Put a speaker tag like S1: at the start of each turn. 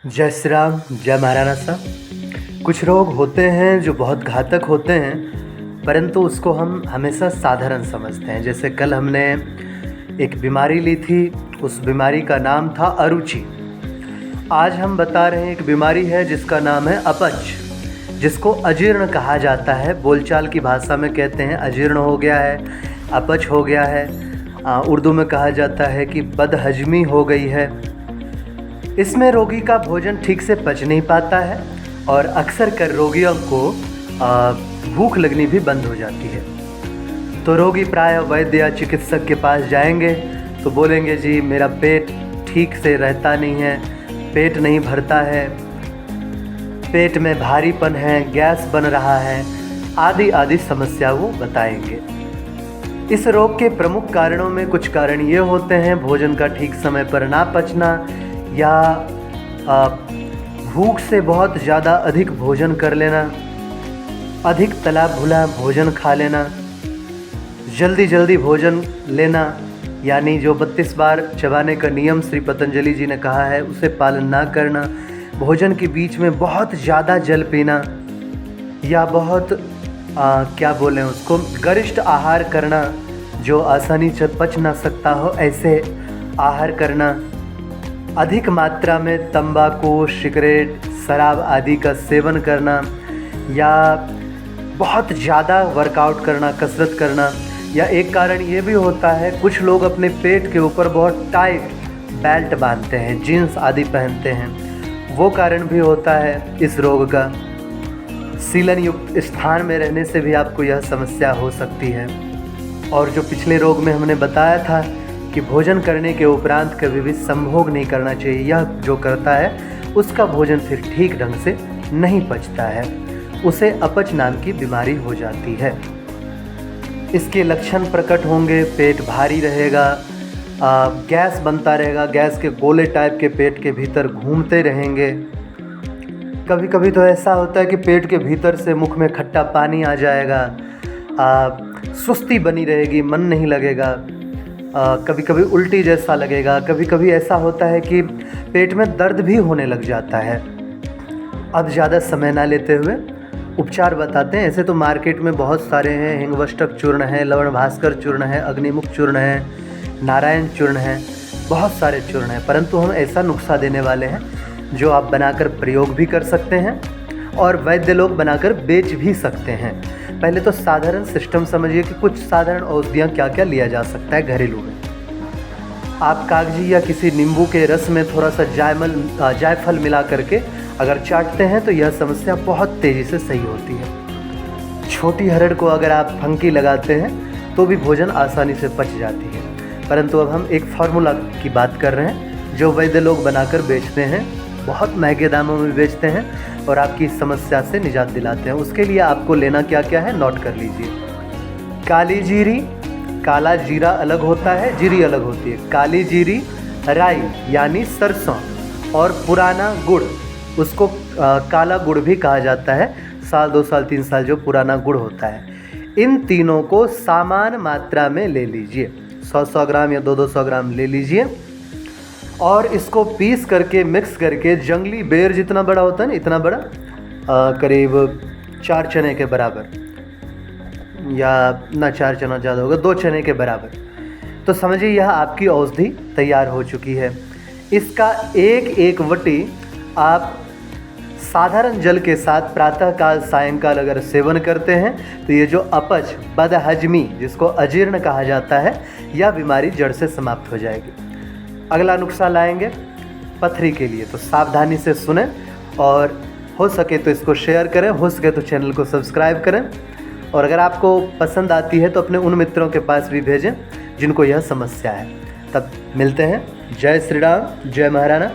S1: जय श्री राम, जय महाराणा साहब। कुछ रोग होते हैं जो बहुत घातक होते हैं, परंतु उसको हम हमेशा साधारण समझते हैं। जैसे कल हमने एक बीमारी ली थी, उस बीमारी का नाम था अरुचि। आज हम बता रहे हैं एक बीमारी है जिसका नाम है अपच, जिसको अजीर्ण कहा जाता है। बोलचाल की भाषा में कहते हैं अजीर्ण हो गया है, अपच हो गया है। उर्दू में कहा जाता है कि बदहजमी हो गई है। इसमें रोगी का भोजन ठीक से पच नहीं पाता है और अक्सर कर रोगियों को भूख लगनी भी बंद हो जाती है। तो रोगी प्रायः वैद्य या चिकित्सक के पास जाएंगे तो बोलेंगे जी मेरा पेट ठीक से रहता नहीं है, पेट नहीं भरता है, पेट में भारीपन है, गैस बन रहा है, आदि आदि समस्या वो बताएंगे। इस रोग के प्रमुख कारणों में कुछ कारण ये होते हैं: भोजन का ठीक समय पर ना पचना, या भूख से बहुत ज़्यादा अधिक भोजन कर लेना, अधिक तला भुना भोजन खा लेना, जल्दी जल्दी भोजन लेना, यानी जो 32 बार चबाने का नियम श्री पतंजलि जी ने कहा है उसे पालन ना करना, भोजन के बीच में बहुत ज़्यादा जल पीना, या बहुत क्या बोलें उसको, गरिष्ठ आहार करना जो आसानी से पच ना सकता हो ऐसे आहार करना, अधिक मात्रा में तंबाकू, सिगरेट, शराब आदि का सेवन करना, या बहुत ज़्यादा वर्कआउट करना, कसरत करना। या एक कारण ये भी होता है, कुछ लोग अपने पेट के ऊपर बहुत टाइट बेल्ट बांधते हैं, जीन्स आदि पहनते हैं, वो कारण भी होता है इस रोग का। सीलन युक्त स्थान में रहने से भी आपको यह समस्या हो सकती है। और जो पिछले रोग में हमने बताया था कि भोजन करने के उपरांत कभी भी संभोग नहीं करना चाहिए, यह जो करता है उसका भोजन फिर ठीक ढंग से नहीं पचता है, उसे अपच नाम की बीमारी हो जाती है। इसके लक्षण प्रकट होंगे: पेट भारी रहेगा, गैस बनता रहेगा, गैस के गोले टाइप के पेट के भीतर घूमते रहेंगे। कभी कभी तो ऐसा होता है कि पेट के भीतर से मुख में खट्टा पानी आ जाएगा, सुस्ती बनी रहेगी, मन नहीं लगेगा, कभी कभी उल्टी जैसा लगेगा, कभी कभी ऐसा होता है कि पेट में दर्द भी होने लग जाता है। अब ज़्यादा समय ना लेते हुए उपचार बताते हैं। ऐसे तो मार्केट में बहुत सारे हैं, हिंगवष्टक चूर्ण है, लवण भास्कर चूर्ण है, अग्निमुख चूर्ण है, नारायण चूर्ण है, बहुत सारे चूर्ण हैं, परंतु हम ऐसा नुस्खा देने वाले हैं जो आप बनाकर प्रयोग भी कर सकते हैं और वैद्य लोग बनाकर बेच भी सकते हैं। पहले तो साधारण सिस्टम समझिए कि कुछ साधारण औषधियाँ क्या क्या लिया जा सकता है घरेलू में। आप कागजी या किसी नींबू के रस में थोड़ा सा जायफल मिला करके अगर चाटते हैं तो यह समस्या बहुत तेज़ी से सही होती है। छोटी हरड़ को अगर आप फंकी लगाते हैं तो भी भोजन आसानी से पच जाती है। परंतु अब हम एक फार्मूला की बात कर रहे हैं जो वैद्य लोग बनाकर बेचते हैं, बहुत महंगे दामों में बेचते हैं और आपकी इस समस्या से निजात दिलाते हैं। उसके लिए आपको लेना क्या क्या है, नोट कर लीजिए। काली जीरी, काला जीरा अलग होता है, जीरी अलग होती है। काली जीरी, राई यानी सरसों, और पुराना गुड़, उसको काला गुड़ भी कहा जाता है, 1 साल 2 साल 3 साल जो पुराना गुड़ होता है। इन तीनों को समान मात्रा में ले लीजिए, 100-100 ग्राम या 200-200 ग्राम ले लीजिए और इसको पीस करके मिक्स करके, जंगली बेर जितना बड़ा होता है ना, इतना बड़ा, करीब 4 चने के बराबर, या ना 4 चना ज़्यादा होगा, 2 चने के बराबर, तो समझिए यह आपकी औषधि तैयार हो चुकी है। इसका एक वटी आप साधारण जल के साथ प्रातःकाल सायंकाल अगर सेवन करते हैं तो ये जो अपच, बदहजमी, जिसको अजीर्ण कहा जाता है, यह बीमारी जड़ से समाप्त हो जाएगी। अगला नुस्खा लाएंगे पथरी के लिए, तो सावधानी से सुनें और हो सके तो इसको शेयर करें, हो सके तो चैनल को सब्सक्राइब करें, और अगर आपको पसंद आती है तो अपने उन मित्रों के पास भी भेजें जिनको यह समस्या है। तब मिलते हैं। जय श्री राम, जय महाराणा।